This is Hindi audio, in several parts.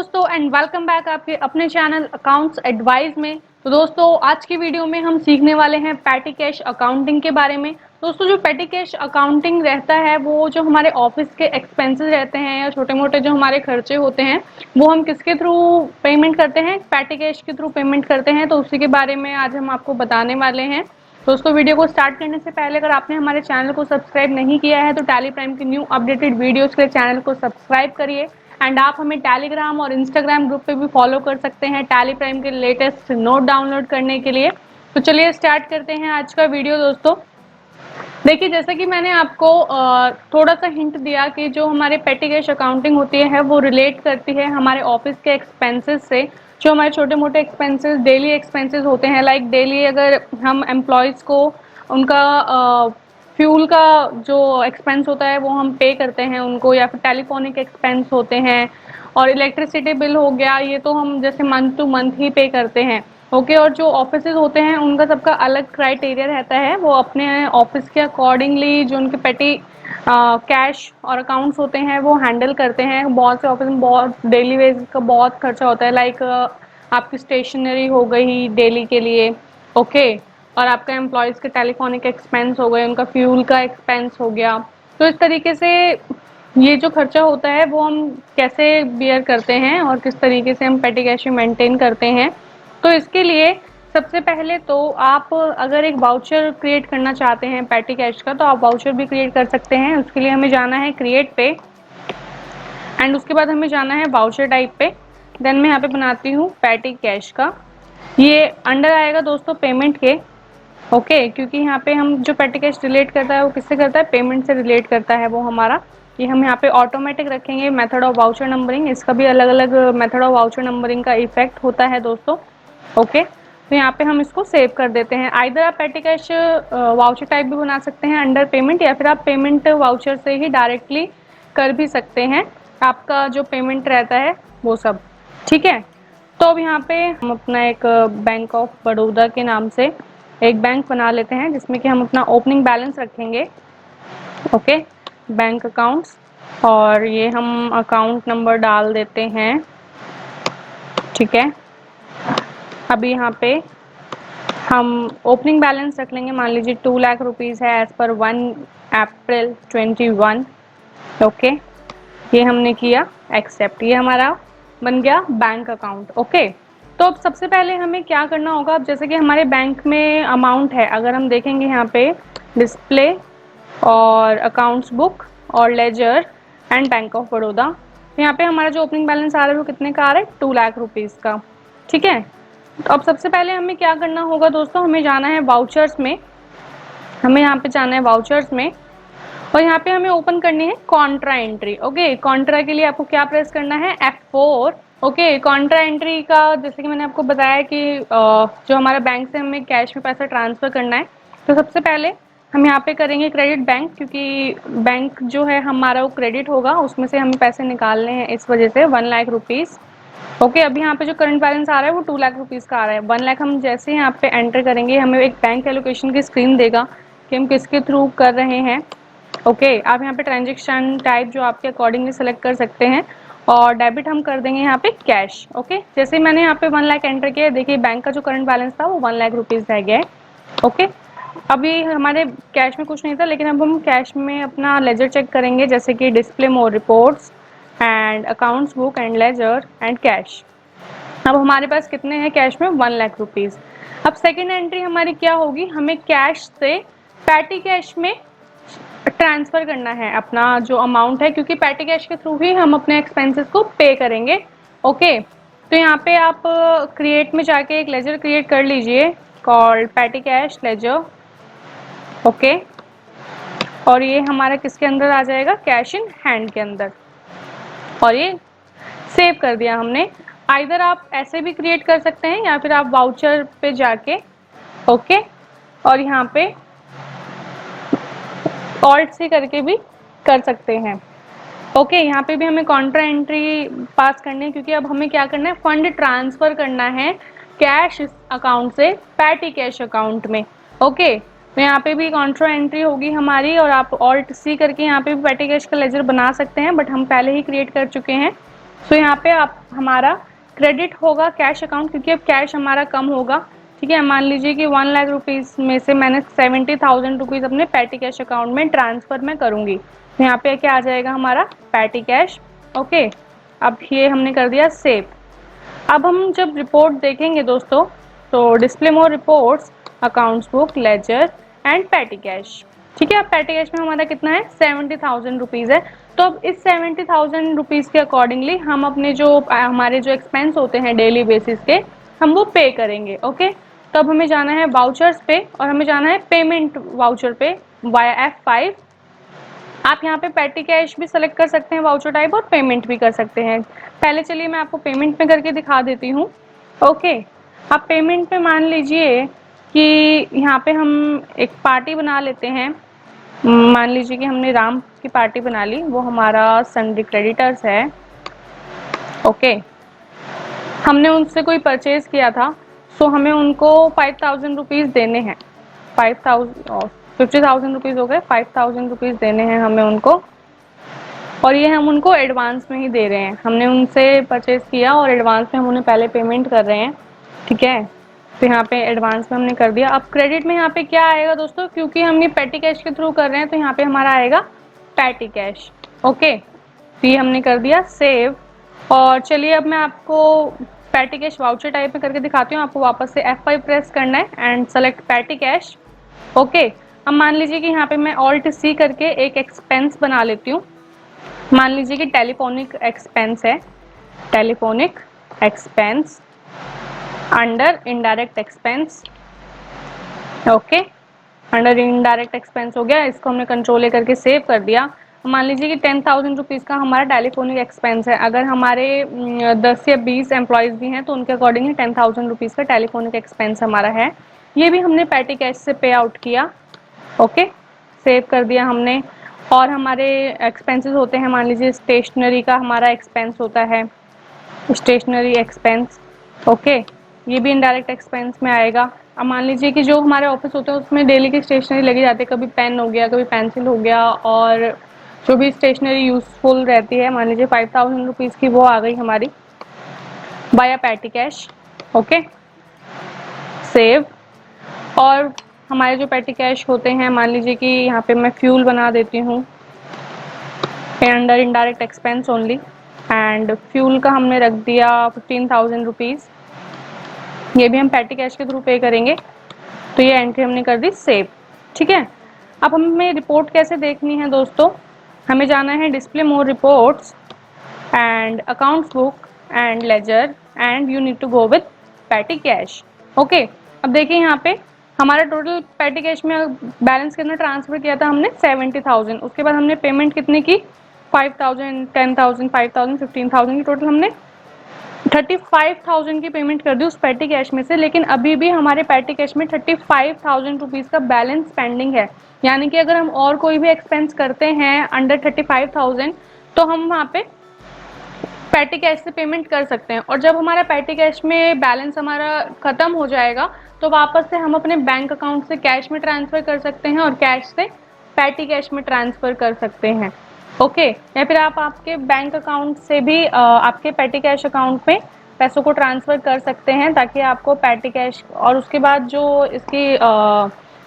दोस्तों एंड वेलकम बैक आपके अपने चैनल अकाउंट्स एडवाइस में। तो दोस्तों आज की वीडियो में हम सीखने वाले हैं पैटी कैश अकाउंटिंग के बारे में। दोस्तों जो पैटी कैश अकाउंटिंग रहता है वो जो हमारे ऑफिस के एक्सपेंसेस रहते हैं या छोटे मोटे जो हमारे खर्चे होते हैं वो हम किसके थ्रू पेमेंट करते हैं, पैटी कैश के थ्रू पेमेंट करते हैं। तो उसी के बारे में आज हम आपको बताने वाले हैं। दोस्तों वीडियो को स्टार्ट करने से पहले अगर आपने हमारे चैनल को सब्सक्राइब नहीं किया है तो टैली प्राइम की न्यू अपडेटेड वीडियोस के लिए चैनल को सब्सक्राइब करिए। एंड आप हमें टेलीग्राम और इंस्टाग्राम ग्रुप पे भी फॉलो कर सकते हैं टैली प्राइम के लेटेस्ट नोट डाउनलोड करने के लिए। तो चलिए स्टार्ट करते हैं आज का वीडियो। दोस्तों देखिए, जैसा कि मैंने आपको थोड़ा सा हिंट दिया कि जो हमारे पेटी कैश अकाउंटिंग होती है वो रिलेट करती है हमारे ऑफिस के एक्सपेंसेस से। जो हमारे छोटे मोटे एक्सपेंसेस, डेली एक्सपेंसेस होते हैं, लाइक डेली अगर हम एम्प्लॉयज़ को उनका फ्यूल का जो एक्सपेंस होता है वो हम पे करते हैं उनको, या फिर टेलीफोनिक एक्सपेंस होते हैं, और इलेक्ट्रिसिटी बिल हो गया, ये तो हम जैसे मंथ टू मंथ ही पे करते हैं। ओके, और जो ऑफिसेज होते हैं उनका सबका अलग क्राइटेरिया रहता है, वो अपने ऑफिस के अकॉर्डिंगली जो उनके पेटी कैश और अकाउंट्स होते हैं वो हैंडल करते हैं। बहुत से ऑफिस में बहुत डेली वेज का बहुत खर्चा होता है, लाइक आपकी स्टेशनरी हो गई डेली के लिए, ओके, और आपका एम्प्लॉयज़ के टेलीफोनिक एक्सपेंस हो गए, उनका फ्यूल का एक्सपेंस हो गया। तो इस तरीके से ये जो खर्चा होता है वो हम कैसे बियर करते हैं और किस तरीके से हम पेटी कैश मेंटेन करते हैं। तो इसके लिए सबसे पहले तो आप अगर एक वाउचर क्रिएट करना चाहते हैं पेटी कैश का तो आप वाउचर भी क्रिएट कर सकते हैं। उसके लिए हमें जाना है क्रिएट पे, एंड उसके बाद हमें जाना है वाउचर टाइप पे। देन मैं यहाँ पे बनाती हूँ पेटी कैश का, ये अंडर आएगा दोस्तों पेमेंट के, ओके, क्योंकि यहाँ पे हम जो पेटी कैश रिलेट करता है वो किससे करता है, पेमेंट से रिलेट करता है वो हमारा। ये हम यहाँ पे ऑटोमेटिक रखेंगे मेथड ऑफ वाउचर नंबरिंग, इसका भी अलग अलग मेथड ऑफ वाउचर नंबरिंग का इफेक्ट होता है दोस्तों, ओके। तो यहाँ पे हम इसको सेव कर देते हैं। आइदर आप पेटी कैश वाउचर टाइप भी बना सकते हैं अंडर पेमेंट, या फिर आप पेमेंट वाउचर से ही डायरेक्टली कर भी सकते हैं, आपका जो पेमेंट रहता है वो सब, ठीक है। तो अब यहाँ पे हम अपना एक बैंक ऑफ बड़ौदा के नाम से एक बैंक बना लेते हैं जिसमें कि हम अपना ओपनिंग बैलेंस रखेंगे, ओके, बैंक अकाउंट्स, और ये हम अकाउंट नंबर डाल देते हैं, ठीक है। अभी यहाँ पे हम ओपनिंग बैलेंस रख लेंगे, मान लीजिए 2 लाख रुपीज़ है एज पर 1 अप्रैल 2021, ओके। ये हमने किया एक्सेप्ट, ये हमारा बन गया बैंक अकाउंट, ओके। तो अब सबसे पहले हमें क्या करना होगा, अब जैसे कि हमारे बैंक में अमाउंट है, अगर हम देखेंगे यहाँ पे डिस्प्ले और अकाउंट्स बुक और ledger and bank of Baroda, तो यहाँ पे हमारा जो ओपनिंग बैलेंस आ रहा है वो कितने का आ रहा है, 2 लाख रुपीज़ का, ठीक है। तो अब सबसे पहले हमें क्या करना होगा दोस्तों, हमें जाना है वाउचर्स में, हमें यहाँ पे जाना है वाउचर्स में, और यहाँ पे हमें ओपन करनी है कॉन्ट्रा एंट्री, ओके। कॉन्ट्रा के लिए आपको क्या प्रेस करना है, F4, ओके। कॉन्ट्रा एंट्री का जैसे कि मैंने आपको बताया कि जो हमारा बैंक से हमें कैश में पैसा ट्रांसफ़र करना है, तो सबसे पहले हम यहाँ पे करेंगे क्रेडिट बैंक, क्योंकि बैंक जो है हमारा वो क्रेडिट होगा, उसमें से हमें पैसे निकालने हैं, इस वजह से 1 लाख रुपीज़, ओके। अभी यहाँ पे जो करंट बैलेंस आ रहा है वो 2 लाख रुपीज़ का आ रहा है। 1 लाख हम जैसे यहाँ पे एंटर करेंगे हमें एक बैंक एलोकेशन की स्क्रीन देगा कि हम किसके थ्रू कर रहे हैं, ओके। आप यहाँ पे ट्रांजेक्शन टाइप जो आपके अकॉर्डिंगली सेलेक्ट कर सकते हैं, और डेबिट हम कर देंगे यहाँ पे कैश, ओके। जैसे मैंने यहाँ पे 1 लाख एंटर किया, देखिए बैंक का जो करंट बैलेंस था वो 1 लाख रुपीज़ रह गया है, ओके। अभी हमारे कैश में कुछ नहीं था, लेकिन अब हम कैश में अपना लेजर चेक करेंगे, जैसे कि display more reports and accounts book and ledger and cash. अब हमारे पास कितने हैं कैश में, 1 लाख रुपीज़। अब सेकेंड एंट्री हमारी क्या होगी, हमें कैश से पैटी कैश में ट्रांसफ़र करना है अपना जो अमाउंट है, क्योंकि पैटी कैश के थ्रू ही हम अपने एक्सपेंसेस को पे करेंगे, ओके। तो यहाँ पे आप क्रिएट में जाके एक लेजर क्रिएट कर लीजिए called petty cash ledger, okay. और ये हमारा किसके अंदर आ जाएगा, कैश इन हैंड के अंदर, और ये सेव कर दिया हमने। आइदर आप ऐसे भी क्रिएट कर सकते हैं या फिर आप वाउचर पे जाके, ओके, और यहाँ पे ऑल्ट से करके भी कर सकते हैं, ओके। यहाँ पे भी हमें कॉन्ट्रा एंट्री पास करनी है, क्योंकि अब हमें क्या करना है, फंड ट्रांसफ़र करना है कैश अकाउंट से पैटी कैश अकाउंट में, ओके। तो यहाँ पे भी कॉन्ट्रा एंट्री होगी हमारी, और आप ऑल्ट सी करके यहाँ पे भी पैटी कैश का लेजर बना सकते हैं, बट हम पहले ही क्रिएट कर चुके हैं, सो यहाँ पे आप हमारा क्रेडिट होगा कैश अकाउंट, क्योंकि अब कैश हमारा कम होगा। ठीक है, मान लीजिए कि 1 लाख रुपीज़ में से मैंने 70,000 रुपीज़ अपने पैटी कैश अकाउंट में ट्रांसफ़र मैं करूँगी। तो यहाँ पे क्या आ जाएगा हमारा पैटी कैश। ओके, अब ये हमने कर दिया सेव। अब हम जब रिपोर्ट देखेंगे दोस्तों, तो display more reports, accounts book, ledger and petty cash. ठीक है, अब पैटी कैश में हमारा कितना है, 70,000 रुपीज़ है। तो अब इस 70,000 रुपीज़ के अकॉर्डिंगली हम अपने जो हमारे जो एक्सपेंस होते हैं डेली बेसिस के, हम वो पे करेंगे। ओके, तो अब हमें जाना है वाउचर्स पे और हमें जाना है पेमेंट वाउचर पे वाया F5। आप यहाँ पे पैटी कैश भी सेलेक्ट कर सकते हैं वाउचर टाइप, और पेमेंट भी कर सकते हैं। पहले चलिए मैं आपको पेमेंट में करके दिखा देती हूँ। ओके, आप पेमेंट पे मान लीजिए कि यहाँ पे हम एक पार्टी बना लेते हैं। मान लीजिए कि हमने राम की पार्टी बना ली, वो हमारा सन्डे क्रेडिटर्स है। ओके, हमने उनसे कोई परचेज किया था, सो हमें उनको 5,000 रुपीज़ देने हैं। 50,000 रुपीज़ हो गए, 5,000 रुपीज़ देने हैं हमें उनको, और ये हम उनको एडवांस में ही दे रहे हैं। हमने उनसे परचेज किया और एडवांस में हम उन्हें पहले पेमेंट कर रहे हैं। ठीक है, तो यहाँ पे एडवांस में हमने कर दिया। अब क्रेडिट में यहाँ पे क्या आएगा दोस्तों, क्योंकि हम ये पैटी कैश के थ्रू कर रहे हैं, तो यहाँ पे हमारा आएगा पैटी कैश। ओके, तो ये हमने कर दिया सेव। और चलिए अब मैं आपको पैटी कैश वाउचर टाइप में करके दिखाती हूँ। आपको वापस से F5 प्रेस करना है and select patty cash. Okay, अब मान लीजिए कि यहाँ पे मैं Alt C करके एक एक्सपेंस बना लेती हूँ। मान लीजिए कि टेलीफोनिक एक्सपेंस है, telephonic expense under indirect expense. Okay, under indirect expense हो गया। इसको हमने कंट्रोल ए करके सेव कर दिया। मान लीजिए कि 10,000 रुपीज़ का हमारा टेलीफोनिक एक्सपेंस है। अगर हमारे 10 या 20 एम्प्लॉयज़ भी हैं तो उनके अकॉर्डिंगली 10,000 रुपीज़ का टेलीफोनिक एक्सपेंस हमारा है। ये भी हमने पैटी कैश से पे आउट किया। ओके, सेव कर दिया हमने। और हमारे एक्सपेंसेस होते हैं, मान लीजिए स्टेशनरी का हमारा एक्सपेंस होता है, स्टेशनरी एक्सपेंस। ओके, ये भी इनडायरेक्ट एक्सपेंस में आएगा। अब मान लीजिए कि जो हमारे ऑफिस होते हैं उसमें डेली की स्टेशनरी लगी जाती है, कभी पेन हो गया, कभी पेंसिल हो गया, और जो भी स्टेशनरी यूज़फुल रहती है, मान लीजिए 5,000 रुपीज़ की, वो आ गई हमारी बाया पैटी कैश। Okay, save. और हमारे जो पैटी कैश होते हैं, मान लीजिए कि यहाँ पे मैं फ्यूल बना देती हूँ under indirect expense only, and fuel का हमने रख दिया 15,000 रुपीज़। ये भी हम पैटी कैश के थ्रू पे करेंगे। तो ये एंट्री हमने कर दी सेव। ठीक है, अब हमें रिपोर्ट कैसे देखनी है दोस्तों, हमें जाना है display more reports and accounts book and ledger, and you need to go with petty cash. Okay, अब देखिए यहाँ पे हमारा टोटल पैटी कैश में बैलेंस कितना ट्रांसफर किया था हमने, 70,000। उसके बाद हमने पेमेंट कितनी की, 5,000, 10,000, 5,000, 15,000 की टोटल हमने 35,000 की पेमेंट कर दी उस पैटी कैश में से। लेकिन अभी भी हमारे पैटी कैश में 35,000 रुपीज़ का बैलेंस पेंडिंग है। यानी कि अगर हम और कोई भी एक्सपेंस करते हैं अंडर 35,000, तो हम वहाँ पे पैटी कैश से पेमेंट कर सकते हैं। और जब हमारा पैटी कैश में बैलेंस हमारा ख़त्म हो जाएगा, तो वापस से हम अपने बैंक अकाउंट से कैश में ट्रांसफ़र कर सकते हैं और कैश से पैटी कैश में ट्रांसफ़र कर सकते हैं। ओके, या फिर आप आपके बैंक अकाउंट से भी आपके पैटी कैश अकाउंट में पैसों को ट्रांसफ़र कर सकते हैं, ताकि आपको पैटी कैश, और उसके बाद जो इसकी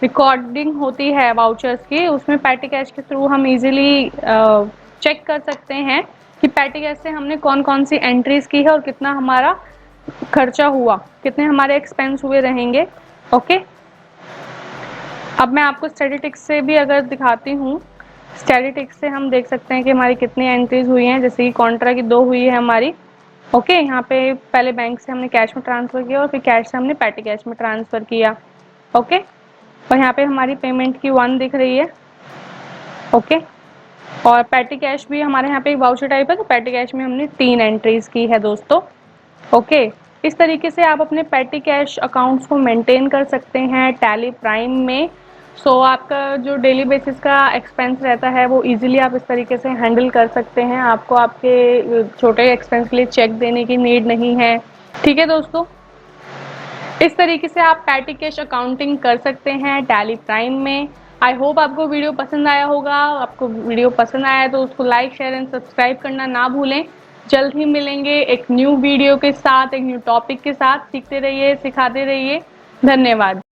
रिकॉर्डिंग होती है वाउचर्स की, उसमें पैटी कैश के थ्रू हम इजीली चेक कर सकते हैं कि पैटी कैश से हमने कौन कौन सी एंट्रीज की है और कितना हमारा खर्चा हुआ, कितने हमारे एक्सपेंस हुए रहेंगे। ओके, अब मैं आपको स्टैटिस्टिक्स से भी अगर दिखाती हूँ, स्टैटिस्टिक्स से हम देख सकते हैं कि हमारी कितनी एंट्रीज हुई हैं। जैसे कि कॉन्ट्रा की 2 हुई है हमारी। ओके, यहाँ पे पहले बैंक से हमने कैश में ट्रांसफ़र किया और फिर कैश से हमने पैटी कैश में ट्रांसफ़र किया। ओके, और यहाँ पे हमारी पेमेंट की 1 दिख रही है। ओके, और पैटी कैश भी हमारे यहाँ पे एक वाउचर टाइप है, तो पैटी कैश में हमने 3 एंट्रीज की है दोस्तों। ओके, इस तरीके से आप अपने पैटी कैश अकाउंट्स को मेंटेन कर सकते हैं टैली प्राइम में। सो आपका जो डेली बेसिस का एक्सपेंस रहता है वो इजीली आप इस तरीके से हैंडल कर सकते हैं। आपको आपके छोटे एक्सपेंस के लिए चेक देने की नीड नहीं है। ठीक है दोस्तों, इस तरीके से आप पैटी कैश अकाउंटिंग कर सकते हैं टैली प्राइम में। आई होप आपको वीडियो पसंद आया होगा। आपको वीडियो पसंद आया तो उसको लाइक, शेयर एंड सब्सक्राइब करना ना भूलें। जल्द ही मिलेंगे एक न्यू वीडियो के साथ, एक न्यू टॉपिक के साथ। सीखते रहिए, सिखाते रहिए। धन्यवाद।